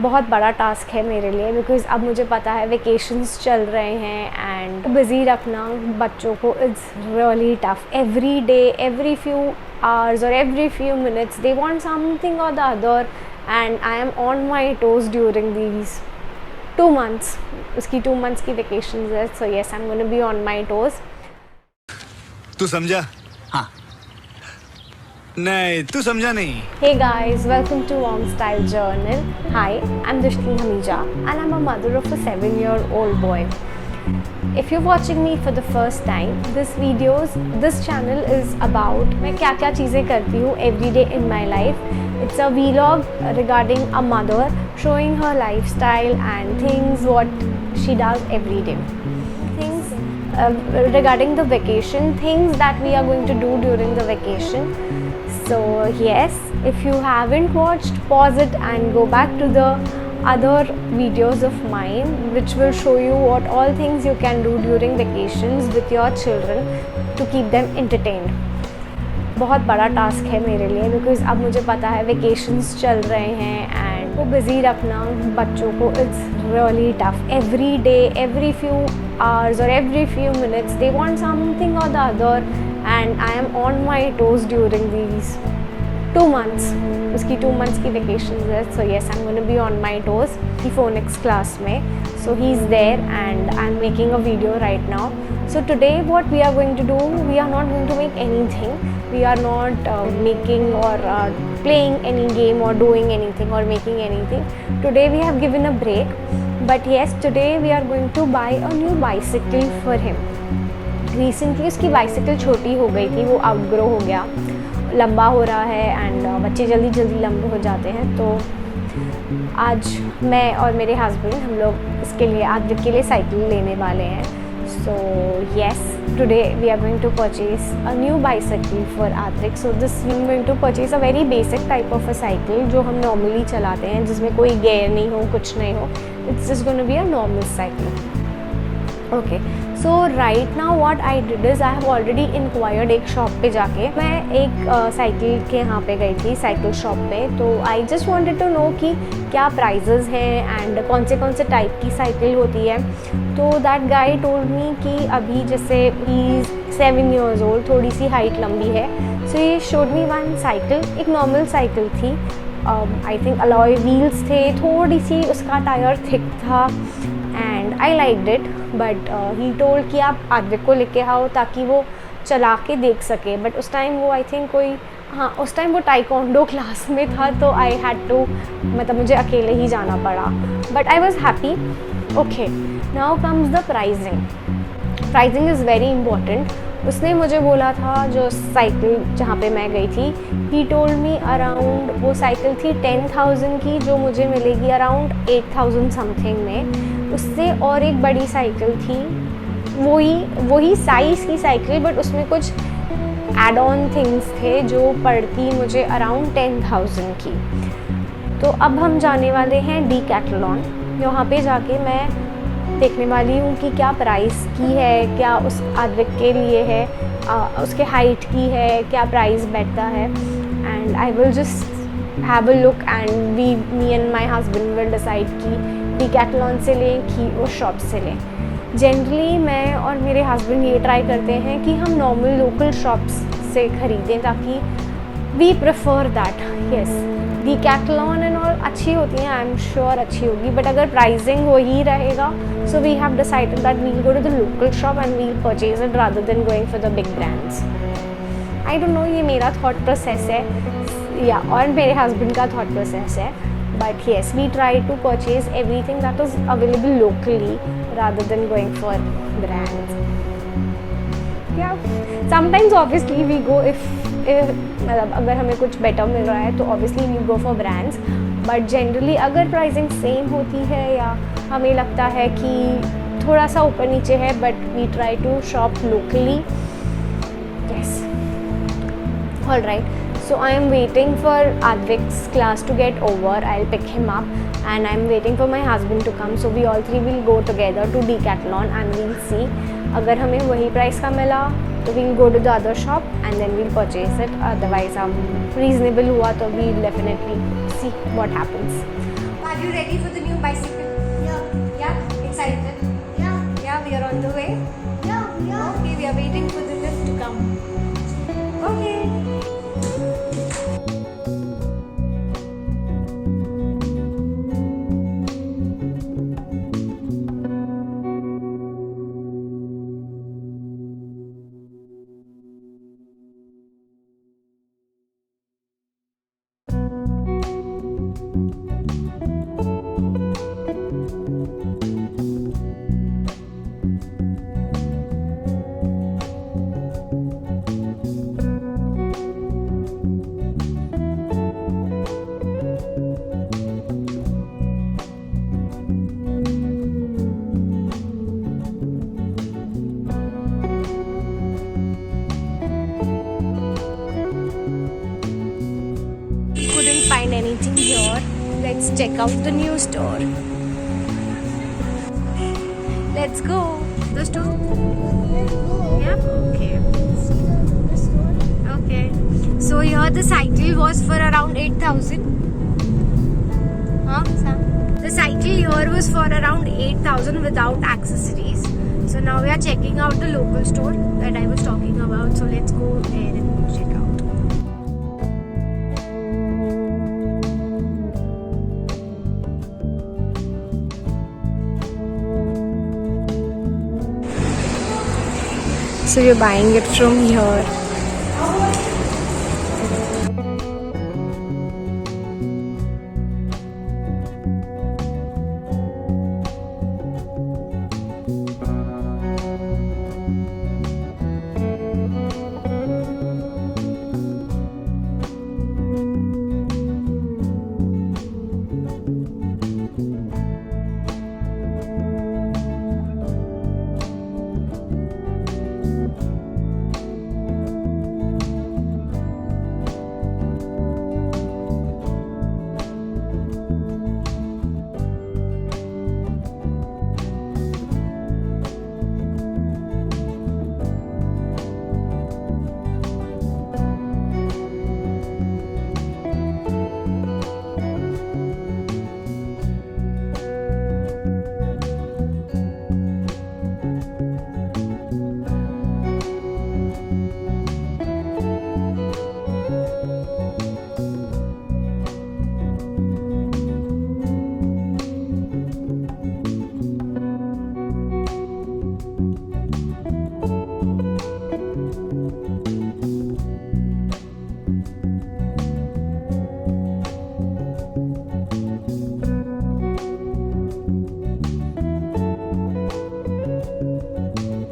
बहुत बड़ा टास्क है मेरे लिए बिकॉज़ अब मुझे पता है वेकेशंस चल रहे हैं एंड बिज़ी रखना बच्चों को it's really tough. Every day, every few hours और every few minutes they want something और the other end I am on my toes during these 2 months। उसकी 2 months की वेकेशंस है, so yes I am gonna be on my toes. तू समझा? हाँ। नहीं, तू समझा नहीं। Hey guys, welcome to Wong Style Journal. Hi, I'm Dishti Hamija and I'm a mother of a 7-year-old boy. If you're watching me for the first time, this channel is about मैं क्या चीज़ें करती हूँ every day in my life. It's a vlog regarding a mother showing her lifestyle and things what she does every day. Things regarding the vacation, things that we are going to do during the vacation. So yes, if you haven't watched, pause it and go back to the other videos of mine which will show you what all things you can do during vacations with your children to keep them entertained. बहुत बड़ा task है मेरे लिए because अब मुझे पता है vacations चल रहे हैं एंड वो बिज़ी रखना बच्चों को it's really tough. Every day, every few hours और every few minutes they want something और the other end I am on my toes during these 2 months। उसकी 2 months की वेकेशंस है, so yes I am gonna be on my toes. की phonics class में, so he's there and I'm making a video right now. So today what we are going to do, we are not going to make anything. We are not making or playing any game or doing anything or making anything. Today we have given a break, but yes, today we are going to buy a new bicycle for him. Recently उसकी bicycle छोटी हो गई थी, वो outgrow हो गया, लंबा हो रहा है एंड बच्चे जल्दी जल्दी लंबे हो जाते हैं। तो आज मैं और मेरे हस्बैंड हम लोग इसके लिए आदित्य के लिए साइकिल लेने वाले हैं। So yes, today we are going to purchase a new bicycle for Aditya. So this we are going to purchase a very basic type of a cycle जो हम नॉर्मली चलाते हैं, जिसमें कोई गेयर नहीं हो, कुछ नहीं हो। It's just gonna be a normal cycle. Okay, so right now what I did is I have already inquired एक शॉप पे जाके। मैं एक साइकिल के यहाँ पे गई थी, साइकिल शॉप पे। तो I just wanted to know कि क्या प्राइजेज़ हैं एंड कौन से टाइप की साइकिल होती है। तो दैट गाय टोल्ड मी कि अभी जैसे ही 7 years old, थोड़ी सी हाइट लंबी है। सो ये शोड मी वन साइकिल, एक नॉर्मल साइकिल थी। आई थिंक अलॉय व्हील्स थे, थोड़ी सी उसका टायर थिक था and I liked it. But he told कि आप आदित्य को लेके आओ ताकि वो चला के देख सके। बट उस टाइम वो आई थिंक उस टाइम वो टाइकोंडो क्लास में था, तो आई हैड टू, मतलब मुझे अकेले ही जाना पड़ा। But I was happy. Okay, now comes the pricing is very important. उसने मुझे बोला था, जो साइकिल जहाँ पे मैं गई थी, ही टोल्ड मी अराउंड, वो साइकिल थी 10,000 की, जो मुझे मिलेगी अराउंड 8,000 समथिंग में। उससे और एक बड़ी साइकिल थी, वही साइज़ की साइकिल, बट उसमें कुछ एड ऑन थिंग्स थे जो पड़ती मुझे अराउंड 10,000 की। तो अब हम जाने वाले हैं डीकैथलॉन। वहाँ पे जाके मैं देखने वाली हूँ कि क्या प्राइस की है, क्या उस आदित्य के लिए है, उसके हाइट की है, क्या प्राइस बैठता है। And I will just have a look and me and my husband will decide कि डीकैथलॉन से लें कि उस शॉप से लें। जनरली मैं और मेरे हस्बैंड ये ट्राई करते हैं कि हम नॉर्मल लोकल शॉप्स से ख़रीदें, ताकि we prefer that. Yes, Decathlon and all अच्छी होती हैं, आई एम श्योर अच्छी होगी, बट अगर प्राइसिंग वही रहेगा, so we have decided that we will go to the local shop and we will purchase it rather than going for the big brands. I don't know, ये मेरा thought process है या और मेरे husband का thought process है। But yes, we try to purchase everything that is available locally rather than going for brands. Yeah, sometimes obviously we go if मतलब अगर हमें कुछ better मिल रहा है तो obviously we go for brands. But generally अगर pricing same होती है या हमें लगता है कि थोड़ा सा ऊपर नीचे है, but we try to shop locally. Yes. All right. So I am waiting for Advik's class to get over. I'll pick him up and I'm waiting for my husband to come. So we all three will go together to Decathlon and we'll see. अगर हमें वही price का मिला तो we'll go to the other shop and then we'll purchase it. Otherwise हम reasonable हुआ तो we'll definitely see what happens. Are you ready for the new bicycle? Yeah? Excited? Yeah, we are on the way. Okay, we are waiting for the lift to come. Okay. Couldn't find anything here. Let's check out the new store. Let's go. The store? Yeah, okay. Okay. So here the cycle was for around 8,000. Huh, Sam? The cycle here was for around 8,000 without accessories. So now we are checking out the local store that I was talking about. So let's go there and check out. So you're buying it from here.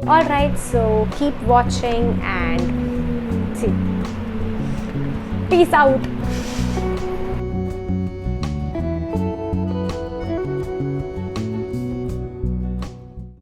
Alright, so keep watching and see. Peace out.